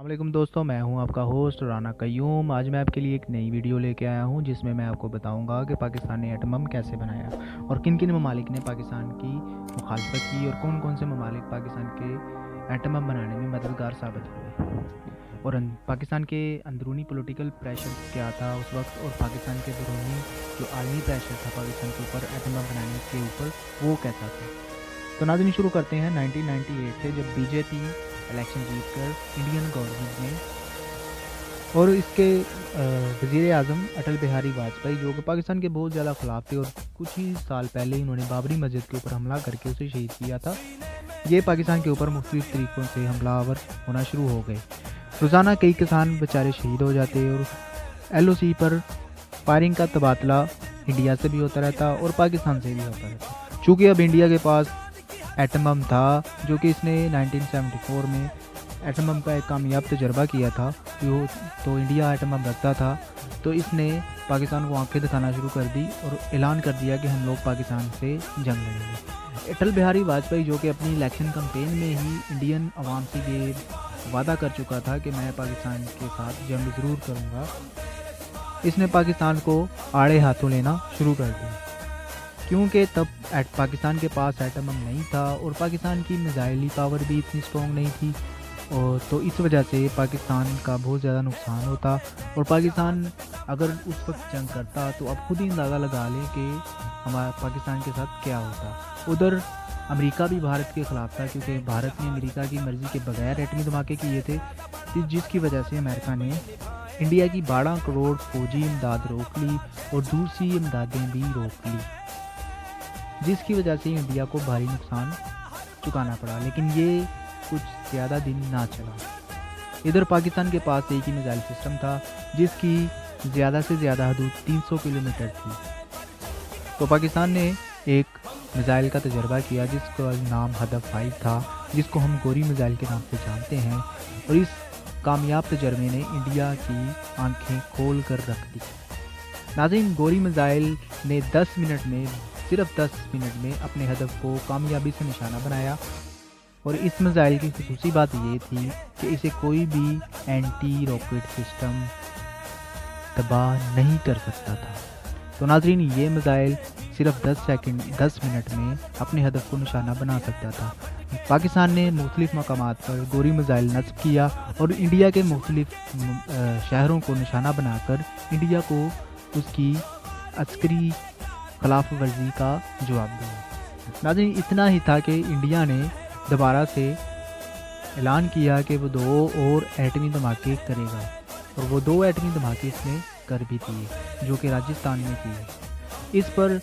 السلام علیکم دوستوں، میں ہوں آپ کا ہوسٹ رانا قیوم۔ آج میں آپ کے لیے ایک نئی ویڈیو لے کے آیا ہوں جس میں میں آپ کو بتاؤں گا کہ پاکستان نے ایٹم بم کیسے بنایا اور کن کن ممالک نے پاکستان کی مخالفت کی اور کون کون سے ممالک پاکستان کے ایٹم بم بنانے میں مددگار ثابت ہوئے اور پاکستان کے اندرونی پولیٹیکل پریشر کیا تھا اس وقت، اور پاکستان کے بیرونی جو عالمی پریشر تھا پاکستان کے اوپر ایٹم بم بنانے کے اوپر وہ کیسا تھا۔ تو ناظرین شروع کرتے ہیں 1998 سے، جب بی جے پی الیکشن جیت کر انڈین گورنمنٹ میں اور اس کے وزیر اعظم اٹل بہاری واجپئی، جو کہ پاکستان کے بہت زیادہ خلاف تھے اور کچھ ہی سال پہلے انہوں نے بابری مسجد کے اوپر حملہ کر کے اسے شہید کیا تھا، یہ پاکستان کے اوپر مختلف طریقوں سے حملہ آور ہونا شروع ہو گئے۔ روزانہ کئی کسان بیچارے شہید ہو جاتے اور ایل او سی پر فائرنگ کا تبادلہ انڈیا سے بھی ہوتا رہتا اور پاکستان سے بھی ہوتا رہتا۔ چونکہ اب انڈیا کے پاس ایٹم بم تھا، جو کہ اس نے 1974 میں ایٹم بم کا ایک کامیاب تجربہ کیا تھا، تو انڈیا ایٹم بم رکھتا تھا، تو اس نے پاکستان کو آنکھیں دکھانا شروع کر دی اور اعلان کر دیا کہ ہم لوگ پاکستان سے جنگ لڑیں گے۔ اٹل بہاری واجپئی، جو کہ اپنی الیکشن کمپین میں ہی انڈین عوام سے یہ وعدہ کر چکا تھا کہ میں پاکستان کے ساتھ جنگ ضرور کروں گا، اس نے پاکستان کو آڑے ہاتھوں لینا شروع کر دیا، کیونکہ تب پاکستان کے پاس ایٹم بم نہیں تھا اور پاکستان کی میزائلی پاور بھی اتنی اسٹرانگ نہیں تھی، اور تو اس وجہ سے پاکستان کا بہت زیادہ نقصان ہوتا، اور پاکستان اگر اس وقت جنگ کرتا تو اب خود ہی اندازہ لگا لیں کہ ہمارا پاکستان کے ساتھ کیا ہوتا۔ ادھر امریکہ بھی بھارت کے خلاف تھا، کیونکہ بھارت نے امریکہ کی مرضی کے بغیر ایٹمی دھماکے کیے تھے، جس کی وجہ سے امریکہ نے انڈیا کی 12 کروڑ فوجی امداد روک لی اور دوسری امدادیں بھی روک لی، جس کی وجہ سے انڈیا کو بھاری نقصان چکانا پڑا، لیکن یہ کچھ زیادہ دن نہ چلا۔ ادھر پاکستان کے پاس ایک ہی میزائل سسٹم تھا جس کی زیادہ سے زیادہ حدود 300 کلومیٹر تھی، تو پاکستان نے ایک میزائل کا تجربہ کیا جس کا نام ہدف 5 تھا، جس کو ہم گوری میزائل کے نام سے جانتے ہیں، اور اس کامیاب تجربے نے انڈیا کی آنکھیں کھول کر رکھ دی۔ ناظرین، گوری میزائل نے صرف 10 منٹ میں اپنے ہدف کو کامیابی سے نشانہ بنایا، اور اس میزائل کی خصوصی بات یہ تھی کہ اسے کوئی بھی اینٹی راکٹ سسٹم تباہ نہیں کر سکتا تھا۔ تو ناظرین، یہ میزائل صرف 10 منٹ میں اپنے ہدف کو نشانہ بنا سکتا تھا۔ پاکستان نے مختلف مقامات پر گوری میزائل نصب کیا اور انڈیا کے مختلف شہروں کو نشانہ بنا کر انڈیا کو اس کی عسکری خلاف ورزی کا جواب دیا۔ ناظرین، اتنا ہی تھا کہ انڈیا نے دوبارہ سے اعلان کیا کہ وہ 2 اور ایٹمی دھماکے کرے گا، اور وہ 2 ایٹمی دھماکے اس نے کر بھی دیے، جو کہ راجستھان میں کیے۔ اس پر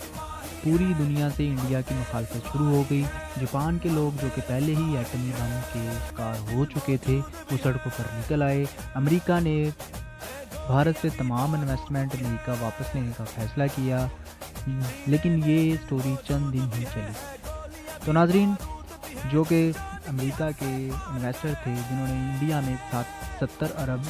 پوری دنیا سے انڈیا کی مخالفت شروع ہو گئی۔ جاپان کے لوگ، جو کہ پہلے ہی ایٹمی بم کے شکار ہو چکے تھے، وہ سڑکوں پر نکل آئے۔ امریکہ نے بھارت سے تمام انویسٹمنٹ امریکہ واپس لینے کا فیصلہ کیا، لیکن یہ سٹوری چند دن ہی چلی۔ تو ناظرین، جو کہ امریکہ کے انویسٹر تھے جنہوں نے انڈیا میں 70 ارب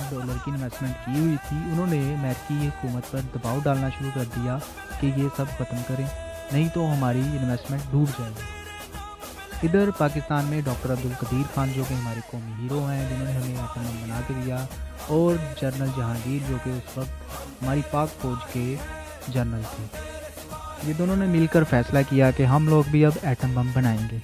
ڈالر کی انویسٹمنٹ کی ہوئی تھی، انہوں نے امریکی حکومت پر دباؤ ڈالنا شروع کر دیا کہ یہ سب ختم کریں، نہیں تو ہماری انویسٹمنٹ ڈوب جائے گی۔ ادھر پاکستان میں ڈاکٹر عبدالقدیر خان، جو کہ ہمارے قومی ہیرو ہیں، جنہوں نے ہمیں ایٹم بم بنا کے دیا، اور جنرل جہانگیر، جو کہ اس وقت ہماری پاک فوج کے جنرل تھے، یہ دونوں نے مل کر فیصلہ کیا کہ ہم لوگ بھی اب ایٹم بم بنائیں گے،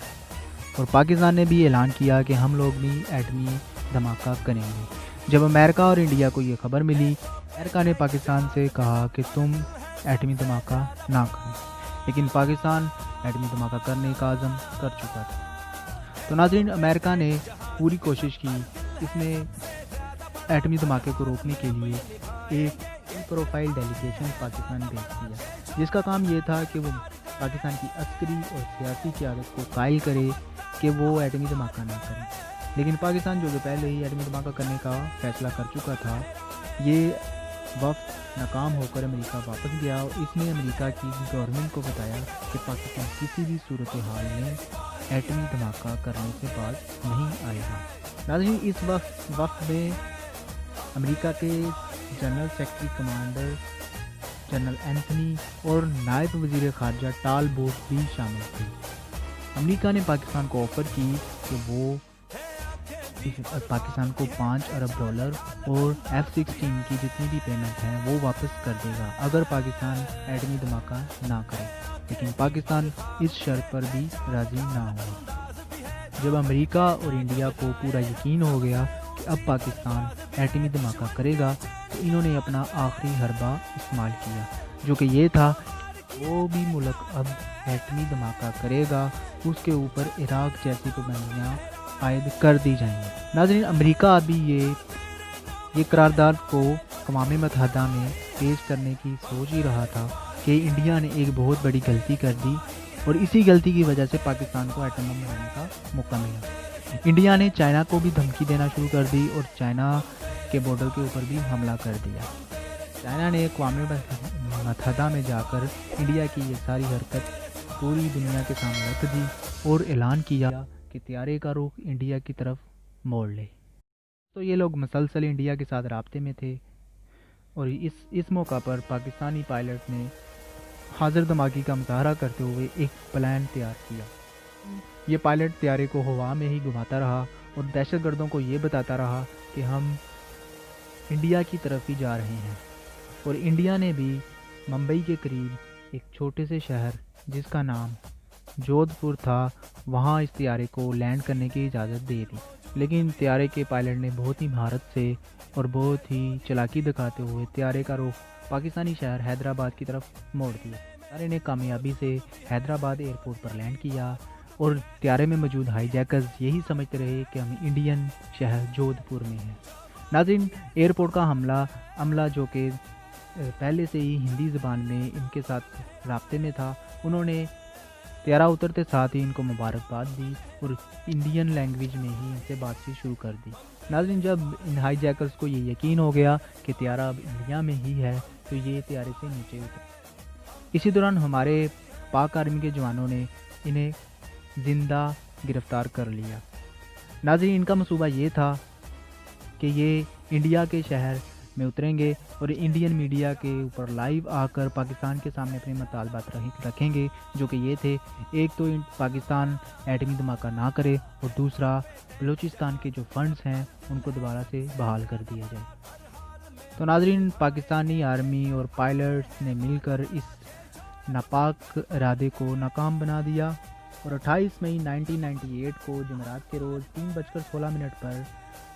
اور پاکستان نے بھی اعلان کیا کہ ہم لوگ بھی ایٹمی دھماکہ کریں گے۔ جب امریکہ اور انڈیا کو یہ خبر ملی، امریکہ نے پاکستان سے کہا کہ تم ایٹمی دھماکہ نہ کرو، لیکن پاکستان ایٹمی دھماکہ کرنے کا عزم کر چکا تھا۔ تو ناظرین، امریکہ نے پوری کوشش کی، اس نے ایٹمی دھماکے کو روکنے کے لیے ایک پروفائل ڈیلیگیشن پاکستان بھیج دیا، جس کا کام یہ تھا کہ وہ پاکستان کی عسکری اور سیاسی قیادت کو قائل کرے کہ وہ ایٹمی دھماکہ نہ کریں، لیکن پاکستان، جو کہ پہلے ہی ایٹمی دھماکہ کرنے کا فیصلہ کر چکا تھا، یہ وفد ناکام ہو کر امریکہ واپس گیا، اور اس نے امریکہ کی گورنمنٹ کو بتایا کہ پاکستان کسی بھی صورتحال میں ایٹمی دھماکہ کرنے سے باز نہیں آئے گا۔ ناظرین، اس وقت میں امریکہ کے general secretary commander general Anthony اور نائب وزیر خارجہ ٹال بوٹ بھی شامل تھے۔ امریکہ نے پاکستان کو آفر کی کہ وہ پاکستان کو $5 ارب اور F-16 کی جتنی بھی پیمنٹ ہیں وہ واپس کر دے گا اگر پاکستان ایٹمی دھماکہ نہ کرے، لیکن پاکستان اس شرط پر بھی راضی نہ ہوا۔ جب امریکہ اور انڈیا کو پورا یقین ہو گیا کہ اب پاکستان ایٹمی دھماکہ کرے گا تو انہوں نے اپنا آخری حربہ استعمال کیا، جو کہ یہ تھا وہ بھی ملک اب ایٹمی دھماکہ کرے گا اس کے اوپر عراق جیسی پابندیاں عائد کر دی جائیں گی۔ ناظرین، امریکہ ابھی یہ قرارداد کو اقوام متحدہ میں پیش کرنے کی سوچ ہی رہا تھا کہ انڈیا نے ایک بہت بڑی غلطی کر دی اور اسی غلطی کی وجہ سے پاکستان کو ایٹم بم بنانے کا موقع ملا۔ انڈیا نے چائنا کو بھی دھمکی دینا شروع کر دی اور چائنا کے بارڈر کے اوپر بھی حملہ کر دیا۔ چائنا نے اقوام متحدہ میں جا کر انڈیا کی یہ ساری حرکت پوری دنیا کے سامنے رکھ دی اور اعلان کیا کہ طیارے کا رخ انڈیا کی طرف موڑ لے۔ تو یہ لوگ مسلسل انڈیا کے ساتھ رابطے میں تھے اور اس موقع پر پاکستانی پائلٹ نے حاضر دماغی کا مظاہرہ کرتے ہوئے ایک پلان تیار کیا۔ یہ پائلٹ طیارے کو ہوا میں ہی گھماتا رہا اور دہشت گردوں کو یہ بتاتا رہا کہ ہم انڈیا کی طرف ہی جا رہے ہیں، اور انڈیا نے بھی ممبئی کے قریب ایک چھوٹے سے شہر جس کا نام جودھ پور تھا وہاں اس طیارے کو لینڈ کرنے کی اجازت دے دی، لیکن طیارے کے پائلٹ نے بہت ہی مہارت سے اور بہت ہی چلاکی دکھاتے ہوئے طیارے کا رخ پاکستانی شہر حیدرآباد کی طرف موڑ دیا۔ طیارے نے کامیابی سے حیدرآباد ایئرپورٹ پر لینڈ کیا اور طیارے میں موجود ہائی جیکرز یہی سمجھتے رہے کہ ہم انڈین شہر جودھ پور میں ہیں۔ ناظرین، ایئرپورٹ کا عملہ جو کہ پہلے سے ہی ہندی زبان میں ان کے ساتھ رابطے میں تھا، انہوں نے طیارہ اترتے ساتھ ہی ان کو مبارکباد دی اور انڈین لینگویج میں ہی ان سے بات چیت شروع کر دی۔ ناظرین، جب ان ہائی جیکرز کو یہ یقین ہو گیا کہ طیارہ اب انڈیا میں ہی ہے تو یہ طیارے سے نیچے اترے۔ اسی دوران ہمارے پاک آرمی کے جوانوں نے انہیں زندہ گرفتار کر لیا۔ ناظرین، ان کا منصوبہ یہ تھا کہ یہ انڈیا کے شہر میں اتریں گے اور انڈین میڈیا کے اوپر لائیو آ کر پاکستان کے سامنے اپنے مطالبات رکھیں گے، جو کہ یہ تھے، ایک تو پاکستان ایٹمی دھماکہ نہ کرے اور دوسرا بلوچستان کے جو فنڈز ہیں ان کو دوبارہ سے بحال کر دیا جائے۔ تو ناظرین، پاکستانی آرمی اور پائلٹس نے مل کر اس ناپاک ارادے کو ناکام بنا دیا اور 28 مئی 1998 کو جمعرات کے روز 3:16 پر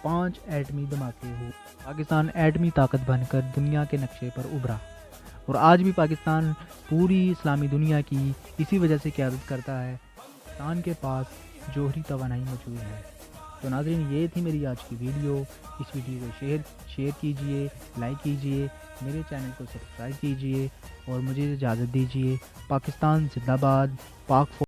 5 ایٹمی دھماکے ہوئے۔ پاکستان ایٹمی طاقت بن کر دنیا کے نقشے پر ابھرا اور آج بھی پاکستان پوری اسلامی دنیا کی اسی وجہ سے قیادت کرتا ہے۔ پاکستان کے پاس جوہری توانائی موجود ہے۔ تو ناظرین، یہ تھی میری آج کی ویڈیو۔ اس ویڈیو کو شیئر کیجئے، لائک کیجئے، میرے چینل کو سبسکرائب کیجئے اور مجھے اجازت دیجئے۔ پاکستان زندہ باد، پاک